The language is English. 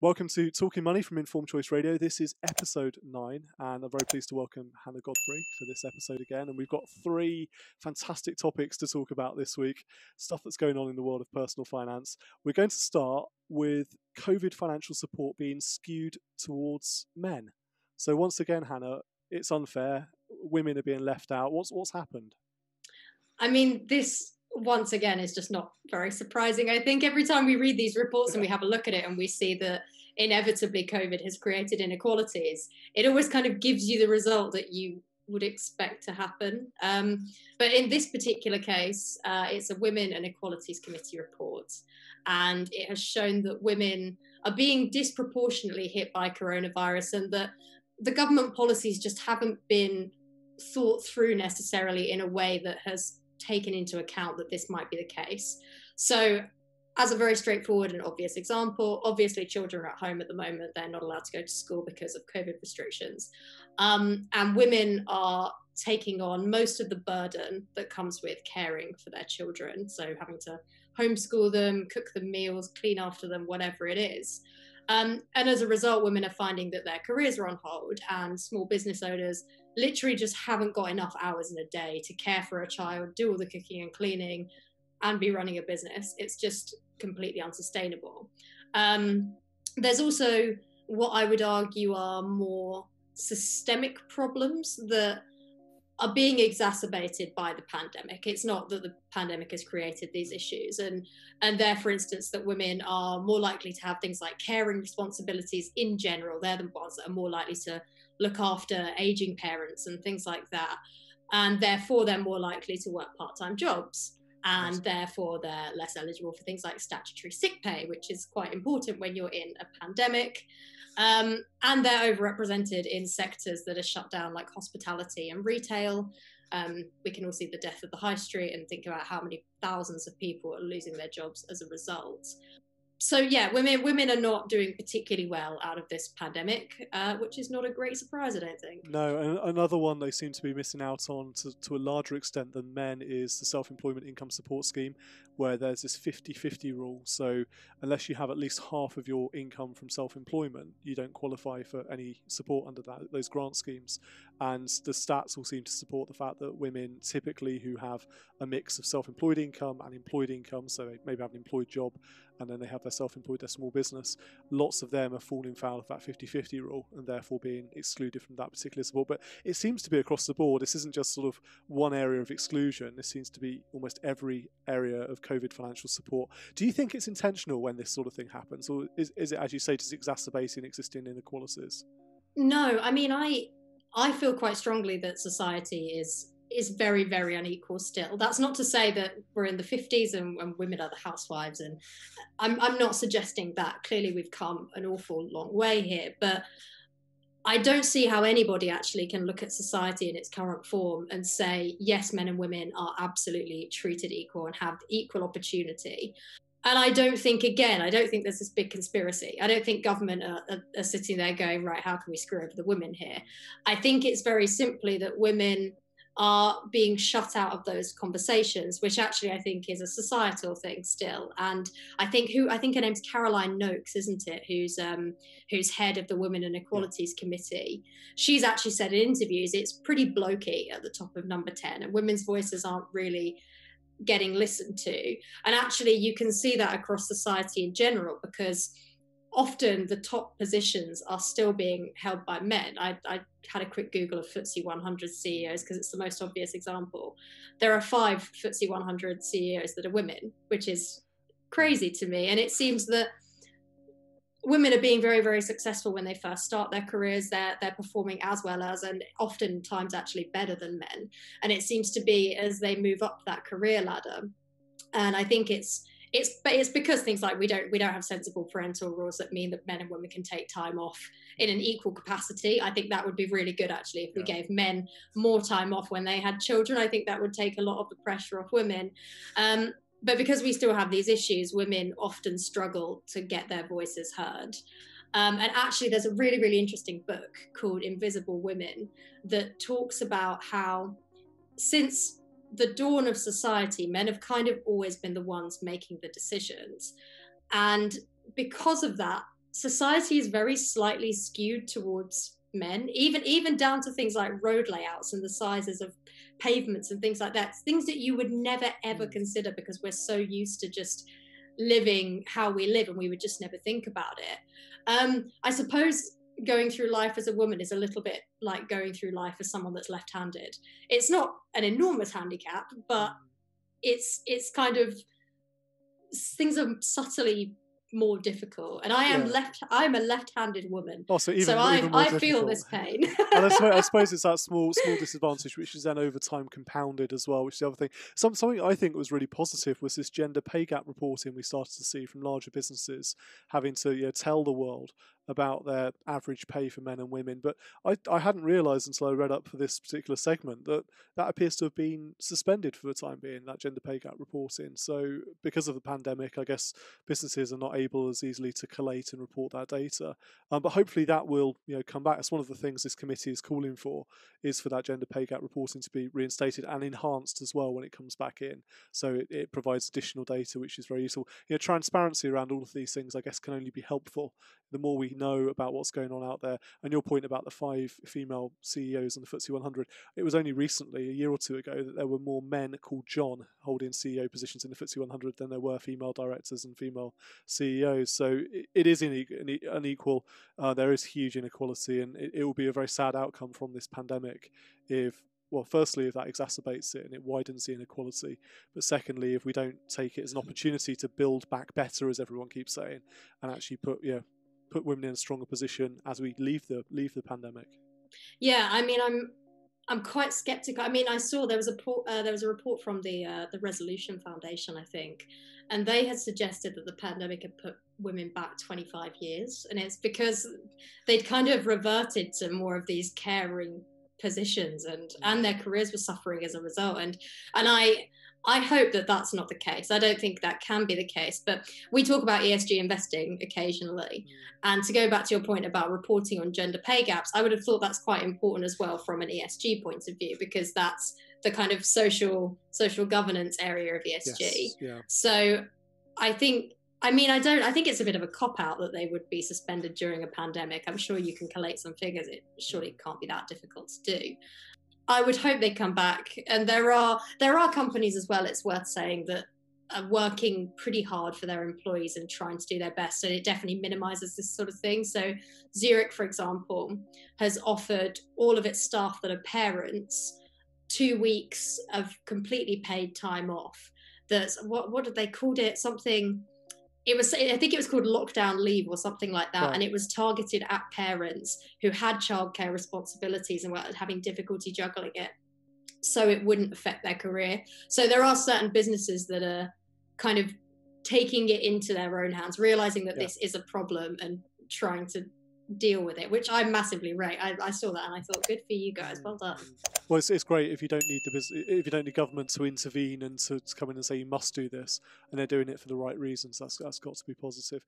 Welcome to Talking Money from Informed Choice Radio. This is episode 9, and I'm very pleased to welcome Hannah Godfrey for this episode again. And we've got 3 fantastic topics to talk about this week, stuff that's going on in the world of personal finance. We're going to start with COVID financial support being skewed towards men. So once again, Hannah, it's unfair. Women are being left out. What's happened? I mean, this once again is just not very surprising. I think every time we read these reports and we have a look at it and we see that inevitably COVID has created inequalities, it always kind of gives you the result that you would expect to happen. But in this particular case, it's a Women and Equalities Committee report, and it has shown that women are being disproportionately hit by coronavirus, and that the government policies just haven't been thought through necessarily in a way that has taken into account that this might be the case. So as a very straightforward and obvious example, obviously children are at home at the moment. They're not allowed to go to school because of COVID restrictions. And women are taking on most of the burden that comes with caring for their children. So having to homeschool them, cook them meals, clean after them, whatever it is. And as a result, women are finding that their careers are on hold, and small business owners literally just haven't got enough hours in a day to care for a child, do all the cooking and cleaning, and be running a business. It's just completely unsustainable. There's also what I would argue are more systemic problems that are being exacerbated by the pandemic. It's not that the pandemic has created these issues, and there, for instance, that women are more likely to have things like caring responsibilities in general. They're the ones that are more likely to look after aging parents and things like that, and therefore they're more likely to work part-time jobs, and therefore they're less eligible for things like statutory sick pay, which is quite important when you're in a pandemic. And they're overrepresented in sectors that are shut down, like hospitality and retail. We can all see the death of the high street and think about how many thousands of people are losing their jobs as a result. So yeah, women are not doing particularly well out of this pandemic, which is not a great surprise, I don't think. No, and another one they seem to be missing out on to a larger extent than men is the Self-Employment Income Support Scheme, where there's this 50-50 rule. So unless you have at least half of your income from self-employment, you don't qualify for any support under those grant schemes. And the stats all seem to support the fact that women typically who have a mix of self-employed income and employed income, so they maybe have an employed job and then they have their self-employed, their small business, lots of them are falling foul of that 50-50 rule and therefore being excluded from that particular support. But it seems to be across the board. This isn't just sort of one area of exclusion. This seems to be almost every area of COVID financial support. Do you think it's intentional when this sort of thing happens, or is it, as you say, just exacerbating existing inequalities? No, I mean, I feel quite strongly that society is very, very unequal still. That's not to say that we're in the 50s and women are the housewives, and I'm not suggesting that. Clearly we've come an awful long way here, but I don't see how anybody actually can look at society in its current form and say, yes, men and women are absolutely treated equal and have equal opportunity. And I don't think there's this big conspiracy. I don't think government are sitting there going, right, how can we screw over the women here? I think it's very simply that women are being shut out of those conversations, which actually I think is a societal thing still. And I think her name's Caroline Noakes, isn't it? Who's head of the Women and Equalities Committee. She's actually said in interviews it's pretty blokey at the top of number 10, and women's voices aren't really getting listened to. And actually you can see that across society in general, because often the top positions are still being held by men. I had a quick Google of FTSE 100 CEOs because it's the most obvious example. There are 5 FTSE 100 CEOs that are women, which is crazy to me. And it seems that women are being very, very successful when they first start their careers. They're performing as well as, and oftentimes actually better than men. And it seems to be as they move up that career ladder. And I think it's because things like we don't have sensible parental rules that mean that men and women can take time off in an equal capacity. I think that would be really good, actually, if we gave men more time off when they had children. I think that would take a lot of the pressure off women. But because we still have these issues, women often struggle to get their voices heard. And actually, there's a really, really interesting book called Invisible Women that talks about how since the dawn of society, men have kind of always been the ones making the decisions. And because of that, society is very slightly skewed towards men, even down to things like road layouts and the sizes of pavements and things like that. Things that you would never ever consider because we're so used to just living how we live, and we would just never think about it. I suppose going through life as a woman is a little bit like going through life as someone that's left-handed. It's not an enormous handicap, but it's kind of, things are subtly more difficult, and I'm a left-handed woman, so even I feel this pain. And I suppose it's that small disadvantage which is then over time compounded as well, which is the other thing. Something I think was really positive was this gender pay gap reporting we started to see from larger businesses having to tell the world about their average pay for men and women. But I hadn't realised until I read up for this particular segment that appears to have been suspended for the time being, that gender pay gap reporting. So because of the pandemic, I guess businesses are not able as easily to collate and report that data. But hopefully that will come back. That's one of the things this committee is calling for, is for that gender pay gap reporting to be reinstated and enhanced as well when it comes back in. So it provides additional data, which is very useful. Transparency around all of these things, I guess, can only be helpful the more we know about what's going on out there. And your point about the 5 female CEOs on the FTSE 100, it was only recently, a year or two ago, that there were more men called John holding CEO positions in the FTSE 100 than there were female directors and female CEOs. So it is unequal. There is huge inequality, and it will be a very sad outcome from this pandemic firstly, if that exacerbates it and it widens the inequality. But secondly, if we don't take it as an opportunity to build back better, as everyone keeps saying, and actually put women in a stronger position as we leave the pandemic. Yeah, I mean, I'm quite skeptical. I mean, I saw there was a report from the Resolution Foundation, I think, and they had suggested that the pandemic had put women back 25 years, and it's because they'd kind of reverted to more of these caring positions, and their careers were suffering as a result. And I hope that that's not the case. I don't think that can be the case, but we talk about ESG investing occasionally. And to go back to your point about reporting on gender pay gaps, I would have thought that's quite important as well from an ESG point of view, because that's the kind of social governance area of ESG. Yes, yeah. So I think it's a bit of a cop-out that they would be suspended during a pandemic. I'm sure you can collate some figures. It surely can't be that difficult to do. I would hope they come back. And there are companies as well, it's worth saying, that are working pretty hard for their employees and trying to do their best. And it definitely minimises this sort of thing. So Zurich, for example, has offered all of its staff that are parents 2 weeks of completely paid time off. That's what did they called it? Something. I think it was called lockdown leave or something like that. Right. And it was targeted at parents who had childcare responsibilities and were having difficulty juggling it, so it wouldn't affect their career. So there are certain businesses that are kind of taking it into their own hands, realizing that this is a problem and trying to deal with it, which I massively rate. I saw that and I thought, good for you guys, well done. Well, it's great if you don't need government to intervene and to come in and say you must do this, and they're doing it for the right reasons. That's got to be positive.